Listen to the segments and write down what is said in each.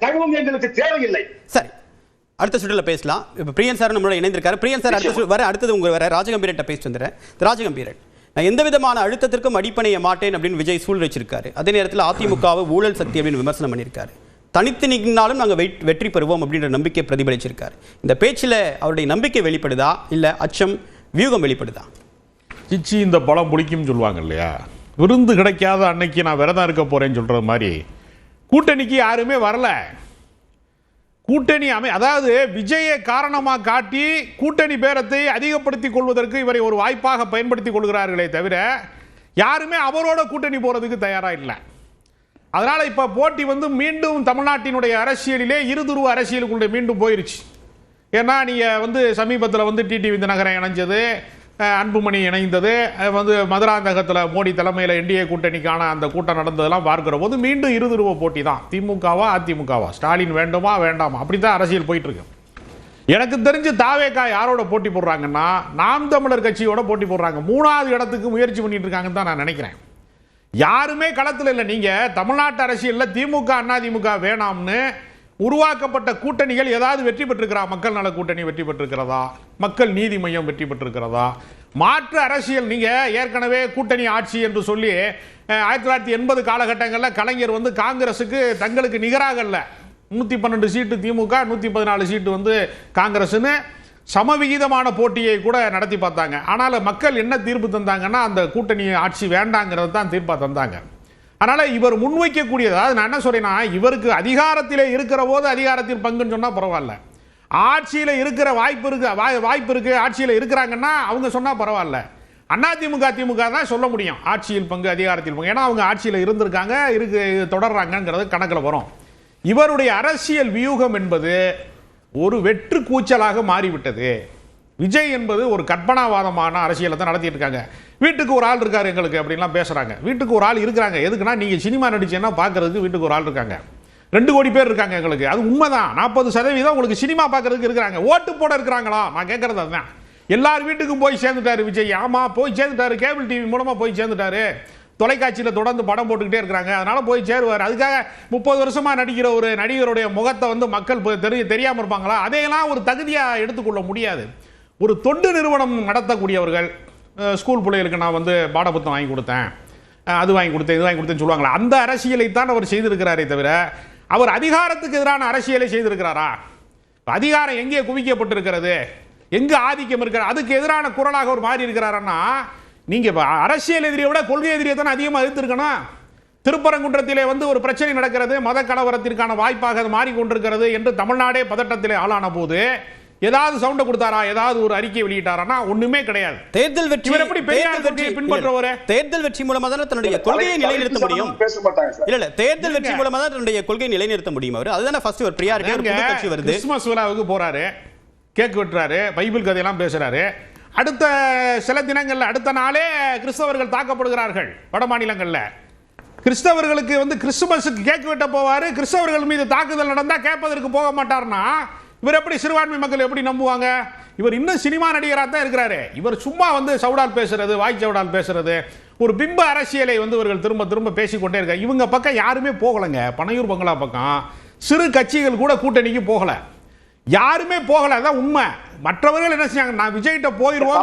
தகவல் எங்களுக்கு தேவையில்லை. சரி, அடுத்த சுற்றுல பேசலாம். இப்போ பிரியன் சார் நம்மளோட இணைந்திருக்காரு. பிரியன் சார், அடுத்தது உங்க வர ராஜகம்பீரன் பேசிட்டு வந்துடுறேன். ராஜகம்பீரன், நான் எந்த விதமான அழுத்தத்திற்கும் அடிப்பணைய மாட்டேன் அப்படின்னு விஜய் சூழ் வச்சிருக்காரு. அதே நேரத்தில் அதிமுகவை ஊழல் சக்தி அப்படின்னு விமர்சனம் பண்ணியிருக்காரு. தனித்து நின்னாலும் நாங்கள் வெற்றி பெறுவோம் அப்படின்ற நம்பிக்கை பிரதிபலிச்சிருக்காரு. இந்த பேச்சில் அவருடைய நம்பிக்கை வெளிப்படுதா இல்லை அச்சம் வியூகம் வெளிப்படுதா? சிச்சி இந்த பழம் பிடிக்கும் சொல்லுவாங்க இல்லையா, விருந்து கிடைக்காத அன்னைக்கு நான் விரதம் இருக்க போறேன்னு சொல்றது மாதிரி கூட்டணிக்கு யாருமே வரல. கூட்டணி அதாவது விஜயை காரணமாக காட்டி கூட்டணி பேரத்தை அதிகப்படுத்திக் கொள்வதற்கு இவரை ஒரு வாய்ப்பாக பயன்படுத்திக் கொள்கிறார்களே தவிர யாருமே அவரோட கூட்டணி போறதுக்கு தயாரா இல்லை. அதனால இப்ப போட்டி மீண்டும் தமிழ்நாட்டினுடைய அரசியலிலே இருதுருவ அரசியலுக்குள்ள மீண்டும் போயிருச்சு. ஏன்னா நீங்க சமீபத்தில் டிடிவி தினகரன் இணைஞ்சது, அன்புமணி இணைந்தது, மதுராந்தகத்தில் மோடி தலைமையில் என்டிஏ கூட்டணிக்கான அந்த கூட்டம் நடந்ததெல்லாம் பார்க்கிற போது மீண்டும் இருதுருவ போட்டி தான். திமுகவா அதிமுகவா, ஸ்டாலின் வேண்டுமா வேண்டாமா, அப்படித்தான் அரசியல் போயிட்டு இருக்கு. எனக்கு தெரிஞ்சு தாவேகா யாரோட போட்டி போடுறாங்கன்னா நாம் தமிழர் கட்சியோட போட்டி போடுறாங்க. 3வது இடத்துக்கு முயற்சி பண்ணிட்டு இருக்காங்கன்னு தான் நான் நினைக்கிறேன். யாருமே களத்தில் இல்லை. நீங்க தமிழ்நாட்டு அரசியலில் திமுக அதிமுக வேணாம்னு உருவாக்கப்பட்ட கூட்டணிகள் ஏதாவது வெற்றி பெற்றிருக்கிறா? மக்கள் நல கூட்டணி வெற்றி பெற்றிருக்கிறதா? மக்கள் நீதி மையம் வெற்றி பெற்றிருக்கிறதா? மாற்று அரசியல் நீங்க ஏற்கனவே கூட்டணி ஆட்சி என்று சொல்லி 1980 காலகட்டங்களில் கலைஞர் காங்கிரஸுக்கு தங்களுக்கு நிகராக இல்லை, 112 சீட்டு திமுக, 114 சீட்டு காங்கிரஸ்னு சமவிகிதமான போட்டியை கூட நடத்தி பார்த்தாங்க. ஆனால் மக்கள் என்ன தீர்ப்பு தந்தாங்கன்னா அந்த கூட்டணி ஆட்சி வேண்டாங்கிறது தான் தீர்ப்பா தந்தாங்க. அதனால இவர் முன்வைக்கக்கூடியது, அதாவது நான் என்ன சொல்றேன்னா, இவருக்கு அதிகாரத்திலே இருக்கிற போது அதிகாரத்தில் பங்குன்னு சொன்னா பரவாயில்ல, ஆட்சியில் இருக்கிற வாய்ப்பு இருக்கு ஆட்சியில் இருக்கிறாங்கன்னா அவங்க சொன்னா பரவாயில்ல. அதிமுக திமுக தான் சொல்ல முடியும் ஆட்சியில் பங்கு அதிகாரத்தில் பங்கு, ஏன்னா அவங்க ஆட்சியில் இருந்திருக்காங்க, தொடர்றாங்கிறது கணக்கில் வரும். இவருடைய அரசியல் வியூகம் என்பது ஒரு வெற்று கூச்சலாக மாறிவிட்டது. விஜய் என்பது ஒரு கற்பனாவாதமான அரசியலை தான் நடத்திட்டு இருக்காங்க. வீட்டுக்கு ஒரு ஆள் இருக்காரு எங்களுக்கு அப்படின்லாம் பேசுறாங்க. வீட்டுக்கு ஒரு ஆள் இருக்கிறாங்க எதுக்குன்னா, நீங்க சினிமா நடிச்சேன்னா பார்க்கறதுக்கு வீட்டுக்கு ஒரு ஆள் இருக்காங்க. 2 கோடி பேர் இருக்காங்க எங்களுக்கு, அது உண்மைதான். 40% உங்களுக்கு சினிமா பார்க்கறதுக்கு இருக்கிறாங்க. ஓட்டு போட இருக்கிறாங்களா? நான் கேட்கறது அதுதான். எல்லார் வீட்டுக்கும் போய் சேர்ந்துட்டாரு விஜய். ஆமா, போய் சேர்ந்துட்டாரு. கேபிள் டிவி மூலமா போய் சேர்ந்துட்டாரு. தொலைக்காட்சியில் தொடர்ந்து படம் போட்டுக்கிட்டே இருக்கிறாங்க, அதனால போய் சேருவார். அதுக்காக 30 வருஷமா நடிக்கிற ஒரு நடிகருடைய முகத்தை மக்கள் தெரியாம இருப்பாங்களா? அதையெல்லாம் ஒரு தகுதியா எடுத்துக்கொள்ள முடியாது. ஒரு தொண்டு நிறுவனம் நடத்தக்கூடியவர்கள், ஸ்கூல் பிள்ளைகளுக்கு நான் பாடப்புத்தகம் வாங்கி கொடுத்தேன், அது வாங்கி கொடுத்தேன், இது வாங்கி கொடுத்தேன்னு சொல்லுவாங்களா, அந்த அரசியலை தான் அவர் செய்திருக்கிறாரே தவிர அவர் அதிகாரத்துக்கு எதிரான அரசியலை செய்திருக்கிறாரா? அதிகாரம் எங்கே குவிக்கப்பட்டிருக்கிறது, எங்கு ஆதிக்கம் இருக்கிறது, அதுக்கு எதிரான குரலாக ஒரு மாறி இருக்கிறாரன்னா, நீங்க அரசியல் எதிரியை விட கொள்கை எதிரியை தான் அதிகமாக எதிர்த்திருக்கணும். திருப்பரங்குன்றத்திலே ஒரு பிரச்சனை நடக்கிறது, மத கலவரத்திற்கான வாய்ப்பாக அது மாறிக்கொண்டிருக்கிறது என்று தமிழ்நாடே பதட்டத்திலே ஆளான போது ஏதாவது சவுண்ட் கொடுத்தாரா, ஏதாவது ஒரு அறிக்கை வெளியிட்டாரா? ஒண்ணுமே கிடையாது. தேர்தல் வெற்றி எப்படி பின்பற்றுவரே? தேர்தல் வெற்றி மூலமா தான் தன்னுடைய கொள்கையை நிலைநிறுத்த முடியும். இல்ல தேர்தல் வெற்றி மூலமா தான் தன்னுடைய கொள்கையை நிலைநிறுத்த முடியும். அவர் அதுதானே ஃபர்ஸ்ட் ஒரு பிரியாரிட்டி. ஒரு புது கட்சி வருது, கிறிஸ்மஸ் விழாவுக்கு போறாரு, கேக் வெட்டுறாரு, பைபிள் கதையெல்லாம் பேசுறாரு. அடுத்த சில தினங்கள்ல அடுத்த நாளே கிறிஸ்தவர்கள் தாக்கப்படுகிறார்கள் வட மாநிலங்கள்ல. கிறிஸ்தவர்களுக்கு கிறிஸ்துமஸுக்கு கேக் வெட்ட போவாரு, கிறிஸ்தவர்கள் மீது தாக்குதல் நடந்தா கேட்பதற்கு போக மாட்டார்னா இவர் எப்படி சிறுபான்மை மக்கள் எப்படி நம்புவாங்க? இவர் இன்னும் சினிமா நடிகராக தான் இருக்கிறாரு. இவர் சும்மா சவுடால் பேசுறது, வாய் சவுடால் பேசுறது, ஒரு பிம்ப அரசியலை இவர்கள் திரும்ப திரும்ப பேசிக்கொண்டே இருக்காங்க. இவங்க பக்கம் யாருமே போகலைங்க. பனையூர் பங்களா பக்கம் சிறு கட்சிகள் கூட கூட்டணிக்கு போகல, யாருமே போகல. அதான் உண்மை. மற்றவர்கள் என்ன செஞ்சாங்க, நான் விஜய்கிட்ட போயிருவோம்.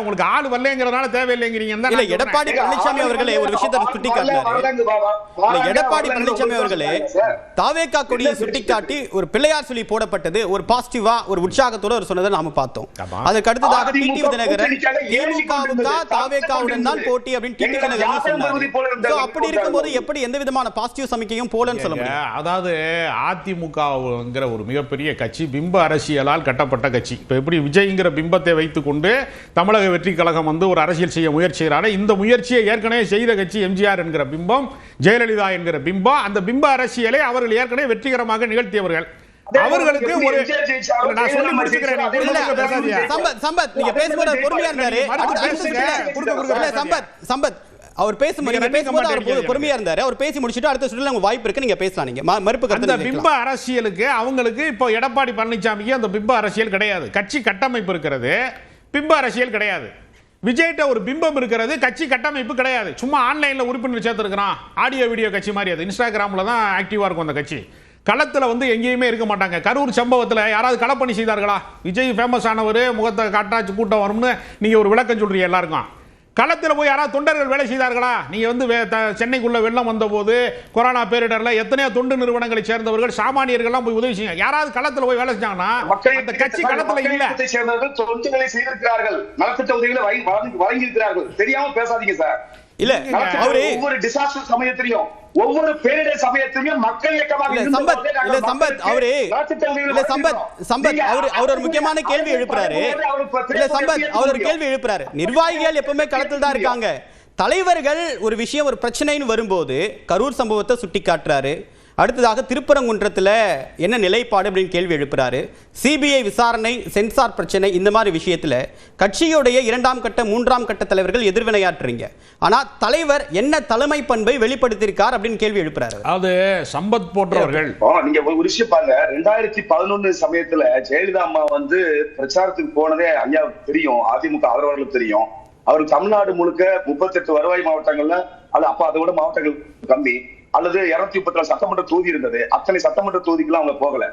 உங்களுக்கு ஆள் வரலங்கிறதுனால தேவையில்லைங்கிறீங்க. எடப்பாடி பழனிசாமி அவர்களே ஒரு விஷயத்தை சுட்டிக்காட்டினார். எடப்பாடி பழனிசாமி அவர்களே தாவேகா கொடியை சுட்டிக்காட்டி ஒரு பிள்ளையார் சொல்லி போடப்பட்டது ஒரு பாசிட்டிவா ஒரு உற்சாகத்தோட ஒரு சொன்னதை நாம பார்த்தோம். அதுக்கு அடுத்ததாக டிடிவி தினகரன் திமுகவுக்கு தாவேகாவுடன் தான் போட்டி அப்படின்னு டிடிவி தினகரன் சொன்னார். அப்படி இருக்கும்போது எப்படி எந்த விதமான பாசிட்டிவ் சமிக்கையும் போலன்னு சொல்ல முடியும்? அதாவது அதிமுகங்கிற ஒரு மிகப்பெரிய கட்சி பிம்ப அரசியலால் கட்டப்பட்ட கட்சி. இப்ப எப்படி விஜய்ங்கிற பிம்பத்தை வைத்துக் கொண்டு தமிழக வெற்றி கழகம் ஒரு அரசியல் செய்ய முயற்சிகிறார். இந்த முயற்சியை ஏற்கனவே செய்த கட்சி எம்ஜிஆர் என்கிற பிம்பம், ஜெயலலிதா என்கிற பிம்பம். அந்த பிம்ப அரசியலை அவர்கள் ஏற்கனவே வெற்றிகரமாக நிகழ்த்தியவர்கள். அவர்களுக்கு ஒரு நான் சொல்லி முடிச்சுக்கிறேன். சம்பத் நீங்க பேசும்போது பொறுமையா இருந்தாரு. சம்பத் அவர் பேசும்போது பொறுமையா இருந்தாரு. அவர் பேசி முடிச்சிட்டு அடுத்த சுற்றுல உங்க வாய்ப்பு இருக்கு, நீங்க பேசலாம். நீங்க மறுப்பு கருத்து. அந்த பிம்ப அரசியலுக்கு அவங்களுக்கு இப்போ எடப்பாடி பழனிசாமிக்கு அந்த பிம்ப அரசியல் கிடையாது. கட்சி கட்டமைப்பு இருக்கிறது, பிம்ப அரசியல் கிடையாது. விஜய்கிட்ட ஒரு பிம்பம் இருக்கிறது, கட்சி கட்டமைப்பு கிடையாது. சும்மா ஆன்லைன்ல உறுப்பினர் சேர்த்துருக்கிறான், ஆடியோ வீடியோ கட்சி மாதிரி. அது இன்ஸ்டாகிராம்ல தான் ஆக்டிவா இருக்கும் அந்த கட்சி. களத்தில் வந்து எங்கேயுமே இருக்க மாட்டாங்க. கரூர் சம்பவத்தில் யாராவது களப்பணி செய்தார்களா? விஜய் ஃபேமஸ் ஆனவர், முகத்தை காட்டாச்சு கூட்டம் வரும்னு நீங்க ஒரு விளக்கம் சொல்றீங்க எல்லாருக்கும். களத்தில் போய் யாராவது தொண்டர்கள் வேலை செய்தார்களா? நீங்க வந்து சென்னைக்குள்ள வெள்ளம் வந்த போது, கொரோனா பேரிடர்ல எத்தனையோ தொண்டு நிறுவனங்களை சேர்ந்தவர்கள், சாமானியர்கள்லாம் போய் உதவி செய்யுங்க. யாராவது களத்தில் போய் வேலை செஞ்சாங்கன்னா அந்த கட்சி களத்தில் இல்ல. சேர்ந்தவர்கள் தொண்டுகளை செய்திருக்கிறார்கள், நலத்திட்ட உதவிகளை வழங்கி இருக்கிறார்கள். தெரியாம பேசாதீங்க சார். இல்ல அவரு ஒவ்வொரு டிசாஸ்டர் சமயத்திலையும், ஒவ்வொரு பேரிடர் சமயத்திலையும் மக்கள் இயக்கமாக அவர் ஒரு முக்கியமான கேள்வி எழுப்புறாரு. அவர் ஒரு கேள்வி எழுப்புறாரு. நிர்வாகிகள் எப்பவுமே களத்தில் தான் இருக்காங்க. தலைவர்கள் ஒரு விஷயம், ஒரு பிரச்சனைன்னு வரும்போது கரூர் சம்பவத்தை சுட்டி காட்டுறாரு. அடுத்ததாக திருப்பரங்குன்றத்தில் என்ன நிலைப்பாடு அப்படின்னு கேள்வி எழுப்புறாரு. சிபிஐ விசாரணை, சென்சார் பிரச்சனை, இந்த மாதிரி விஷயத்தில் கட்சியுடைய 2ஆம் கட்ட 3ஆம் கட்ட தலைவர்கள் எதிர்வினையாற்றுறீங்க. ஆனால் தலைவர் என்ன தலைமை பண்பை வெளிப்படுத்தியிருக்கார் அப்படின்னு கேள்வி எழுப்புறாரு. அது சம்பத் போன்றவர்கள். நீங்க ஒரு விஷயம் பாருங்க, 2011 சமயத்துல ஜெயலலிதா அம்மா வந்து பிரச்சாரத்துக்கு போனதே ஐயாவுக்கு தெரியும், அதிமுக ஆதரவாளர்களுக்கு தெரியும். அவர் தமிழ்நாடு முழுக்க 38 வருவாய் மாவட்டங்கள்ல, அது அப்ப அதை விட மாவட்டங்கள் கம்மி, அல்லது 234 சட்டமன்ற தொகுதி இருந்தது. அத்தனை சட்டமன்ற தொகுதிக்கெல்லாம் அவங்க போகல.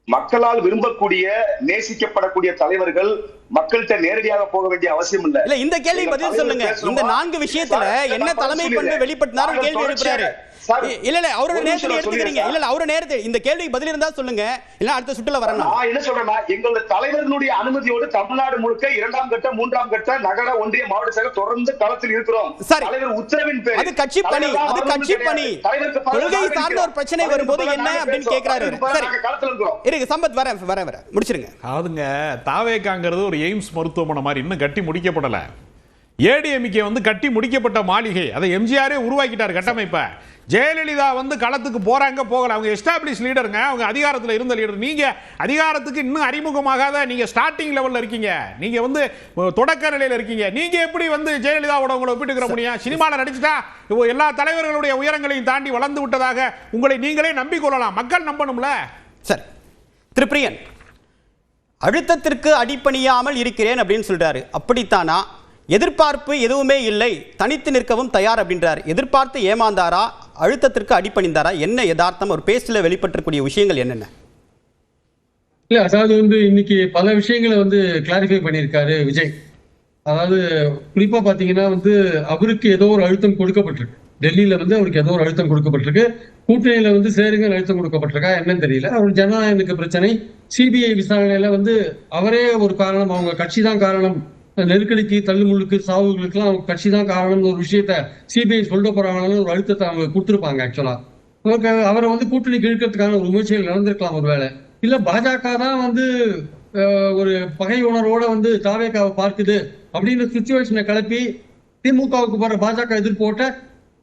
மக்களால் விரும்பக்கூடிய, நேசிக்கப்படக்கூடிய தலைவர்கள் மக்கள்கிட்ட நேரடியாக போக வேண்டிய அவசியம் இல்ல. இல்ல, இந்த கேள்வி பதில் சொல்லுங்க. இந்த 4 விஷயத்துல என்ன தலைமை பண்பை வெளிப்படுத்தினார் கேள்வி எழுப்புறாரு. இல்ல இல்ல, அவரோட நேரத்தை எடுத்துக்கிறீங்க. இல்ல அவரோட நேரத்தை, இந்த கேள்விக்கு பதில் இருந்தா சொல்லுங்க, இல்ல அடுத்த சுற்றுல வரணும். நான் என்ன சொல்றேன்னா, எங்களுடைய தலைவர்களுடைய அனுமதியோடு தமிழ்நாடு முழுக்க 2ஆம் கட்ட 3ஆம் கட்ட நகர, ஒன்றிய, மாவட்ட செயலர் தொடர்ந்து களத்தில் இருக்கிறோம். தலைவர் உத்தரவின் பேர். அது கட்சி பணி, அது கட்சி பணி. கொள்கை சார்ந்த ஒரு பிரச்சனை வரும்போது என்ன அப்படின்னு கேக்குறாரு. சரி, களத்தில் இருக்கிறோம். இருக்கு சம்பத், வர முடிச்சிருங்க. அதுங்க தாவேகாங்கிறது ஒரு எய்ம்ஸ் மருத்துவமனை மாதிரி இன்னும் கட்டி முடிக்கப்படல. ஏடிஎம்கே வந்து கட்டி முடிக்கப்பட்ட மாளிகை. அதை எம்ஜிஆரே உருவாக்கிட்டார் கட்டமைப்பை. ஜெயலலிதா வந்து களத்துக்கு போறாங்க, போகல. அவங்க எஸ்டாப்ளிஷ் லீடருங்க, அவங்க அதிகாரத்தில் இருந்த லீடர். நீங்க அதிகாரத்துக்கு இன்னும் அறிமுகமாகாத, நீங்க ஸ்டார்டிங் லெவல்ல இருக்கீங்க, நீங்க வந்து தொடக்க நிலையில இருக்கீங்க. நீங்க எப்படி வந்து ஜெயலலிதாவோட உங்களை ஒப்பிட்டுக்கிற முடியும்? சினிமாவில் நடிச்சுட்டா எல்லா தலைவர்களுடைய உயரங்களையும் தாண்டி வளர்ந்து விட்டதாக உங்களை நீங்களே நம்பிக்கொள்ளலாம். மக்கள் நம்பணும்ல. சரி, திரு பிரியன், அழுத்தத்திற்கு அடிபணியாமல் இருக்கிறேன் அப்படின்னு சொல்றாரு. அப்படித்தானா? எதிர்பார்ப்பு எதுவுமே இல்லை, தனித்து நிற்கவும் தயார் அப்படின்றார். எதிர்பார்த்து ஏமாந்தாரா, அழுத்தத்திற்கு அடிபணிந்தாரா? என்ன யதார்த்தம்? ஒரு பேஸ்ட்ல வெளிப்பட்டிருக்கூடிய விஷயங்கள் என்னென்ன? இல்ல, அதாவது வந்து இன்னைக்கு பல விஷயங்களை வந்து கிளாரிஃபை பண்ணியிருக்காரு விஜய். அதாவது குறிப்பா பாத்தீங்கன்னா வந்து அவருக்கு ஏதோ ஒரு அழுத்தம் கொடுக்கப்பட்டிருக்கு. டெல்லியில வந்து அவருக்கு ஏதோ ஒரு அழுத்தம் கொடுக்கப்பட்டிருக்கு. கூட்டணியில வந்து சேருங்க அழுத்தம் கொடுக்கப்பட்டிருக்கா என்னன்னு தெரியல. அவர் ஜனநாயக பிரச்சனை, சிபிஐ விசாரணையில வந்து அவரே ஒரு காரணம், அவங்க கட்சி தான் காரணம், நெருக்கடிக்கு, தள்ளுமுள்ளுக்கு, சாவுகளுக்குலாம் அவங்க கட்சி தான் காரணம்னு ஒரு விஷயத்த சிபிஐ சொல்ல போறாங்கன்னு ஒரு அழுத்தத்தை அவங்க கொடுத்துருப்பாங்க. ஆக்சுவலா அவரை வந்து கூட்டணிக்கு இழுக்கிறதுக்கான ஒரு முயற்சிகள் நடந்திருக்கலாம் ஒருவேளை. இல்ல பாஜக தான் வந்து ஒரு பகை உணர்வோட வந்து தாவேகாவை பார்க்குது அப்படின்னு சிச்சுவேஷனை கிளப்பி திமுகவுக்கு போற பாஜக எதிர்ப்போட்ட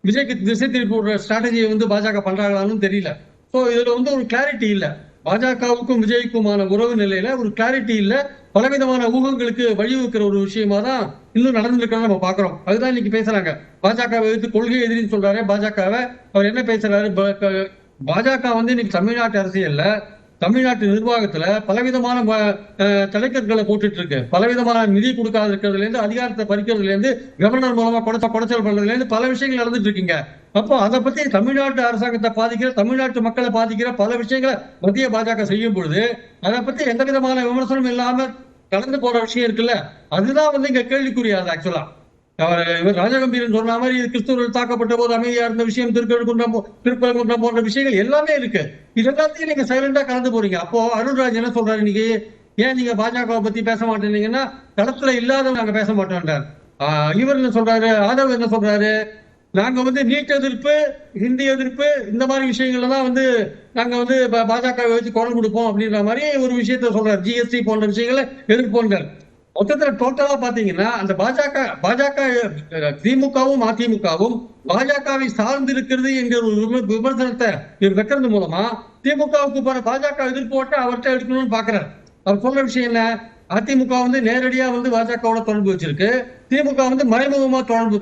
விஜய்க்கு திசை திருப்பி போடுற ஸ்ட்ராட்டஜியை வந்து பாஜக பண்றாங்களான்னு தெரியல. ஸோ இதுல வந்து ஒரு கிளாரிட்டி இல்லை. பாஜகவுக்கும் விஜய்க்குமான உறவு நிலையில ஒரு கிளாரிட்டி இல்ல. பலவிதமான ஊகங்களுக்கு வழிவகுக்கிற ஒரு விஷயமா தான் இன்னும் நடந்திருக்கிறத நம்ம பாக்குறோம். அதுதான் இன்னைக்கு பேசுறாங்க. பாஜக எதிர்த்து கொள்கை எதிரின்னு சொல்றாரு பாஜகவை. அவர் என்ன பேசுறாரு? பாஜக வந்து இன்னைக்கு தமிழ்நாட்டு அரசியல்ல, தமிழ்நாட்டு நிர்வாகத்துல பலவிதமான தலைக்கற்களை போட்டுட்டு இருக்கு. பலவிதமான நிதி கொடுக்காது இருக்கிறதுல இருந்து, அதிகாரத்தை பறிக்கிறதுல இருந்து, கவர்னர் மூலமா குடைச்சல் பண்றதுல இருந்து பல விஷயங்கள் நடந்துட்டு இருக்கீங்க. அப்போ அதை பத்தி தமிழ்நாட்டு அரசாங்கத்தை பாதிக்கிற, தமிழ்நாட்டு மக்களை பாதிக்கிற பல விஷயங்களை மத்திய பாஜக செய்யும் பொழுது அதை பத்தி எந்த விதமான விமர்சனம் இல்லாம கலந்து போற விஷயம் இருக்குல்ல, அதுதான் வந்து இங்க கேள்விக்குரியாது. ஆக்சுவலா இவர் ராஜகம்பீரன் சொன்ன மாதிரி கிறிஸ்தவர்கள் தாக்கப்பட்ட போது அமைதியா இருந்த விஷயம், திருப்பரங்குன்றம் போன்ற விஷயங்கள் எல்லாமே இருக்கு. இது எல்லாத்தையும் நீங்க சைலண்டா கலந்து போறீங்க. அப்போ அருண்ராஜ் என்ன சொல்றாரு இன்னைக்கு? ஏன் நீங்க பாஜகவை பத்தி பேச மாட்டேன்னீங்கன்னா, களத்துல இல்லாதவங்க நாங்க பேச மாட்டோம்ன்றார். இவர் என்ன சொல்றாரு? ஆதவ் என்ன சொல்றாரு? நாங்க வந்து நீட் எதிர்ப்பு, ஹிந்தி எதிர்ப்பு, இந்த மாதிரி விஷயங்கள்ல தான் வந்து நாங்க வந்து பாஜக வச்சு குரல் கொடுப்போம் அப்படின்ற மாதிரி ஒரு விஷயத்த சொல்றாரு. ஜிஎஸ்டி போன்ற விஷயங்களை எதிர்ப்போன்றார். மொத்தத்துல டோட்டலா பாத்தீங்கன்னா அந்த பாஜக திமுகவும் அதிமுகவும் பாஜகவை சார்ந்து இருக்கிறது என்கிற ஒரு விமர்சனத்தை வைக்கிறது மூலமா திமுகவுக்கு போற பாஜக எதிர்ப்போட்ட அவர்கிட்ட எடுக்கணும்னு பாக்குறாரு. அவர் சொல்ற விஷயம் என்ன? அதிமுக வந்து நேரடியா வந்து பாஜகவோட தொடர்பு வச்சிருக்கு, திமுக வந்து மறைமுகமா தொடர்பு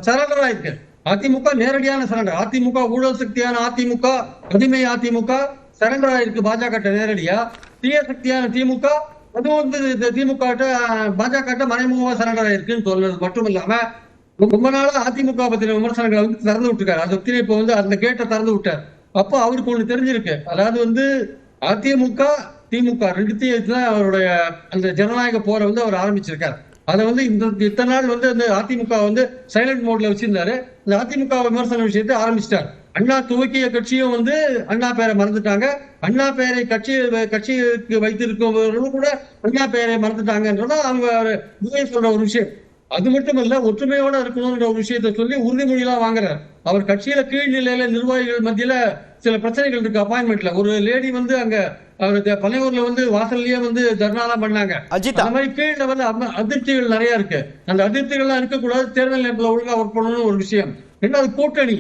சரண்டரா இருக்கு. அதிமுக நேரடியான சரண்டர், அதிமுக ஊழல் சக்தியான அதிமுக, அடிமை அதிமுக சரண்டரா இருக்கு பாஜக நேரடியா. தீய சக்தியான திமுக அதுவும் வந்து திமுக பாஜக மறைமுகமா சரண்டர் ஆயிருக்குன்னு சொல்றது மட்டும் இல்லாம ரொம்ப நாளா அதிமுக பத்தின விமர்சனங்களை வந்து திறந்து விட்டுருக்காரு. அது பத்தி இப்ப வந்து அந்த கேட்டை திறந்து விட்டார். அப்போ அவருக்கு ஒண்ணு தெரிஞ்சிருக்கு. அதாவது வந்து அதிமுக திமுக ரெண்டுத்தையும் அவருடைய அந்த ஜனநாயக போரை வந்து அவர் ஆரம்பிச்சிருக்காரு. அதை வந்து இத்தனை நாள் வந்து அந்த அதிமுக வந்து சைலண்ட் மோட்ல வச்சிருந்தாரு. இந்த அதிமுக விமர்சன விஷயத்தை ஆரம்பிச்சிட்டார். அண்ணா துவக்கிய கட்சியும் வந்து அண்ணா பேரை மறந்துட்டாங்க. அண்ணா பேரை கட்சிக்கு வைத்திருக்கவர்களும் கூட அண்ணா பேரை மறந்துட்டாங்கன்றதான் அவங்க விஜய் சொல்ற ஒரு விஷயம். அது மட்டும் இல்ல, ஒற்றுமையோட இருக்கணும்ன்ற ஒரு விஷயத்த சொல்லி உறுதிமொழியெல்லாம் வாங்குறாரு. அவர் கட்சியில கீழ்நிலையில நிர்வாகிகள் மத்தியில சில பிரச்சனைகள் இருக்கு. அப்பாயின்மெண்ட்ல ஒரு லேடி வந்து அங்க அவருக்கு பனையூர்ல வந்து வாசல்லயே வந்து தர்ணாலாம் பண்ணாங்க. அந்த மாதிரி கீழ் லெவல்ல அதிருப்திகள் நிறைய இருக்கு. அந்த அதிருப்திகள்லாம் இருக்கக்கூடாது. தேர்தல் நேரத்தில் ஒழுங்கா ஒர்க் பண்ணணும்னு ஒரு விஷயம். ரெண்டாவது கூட்டணி.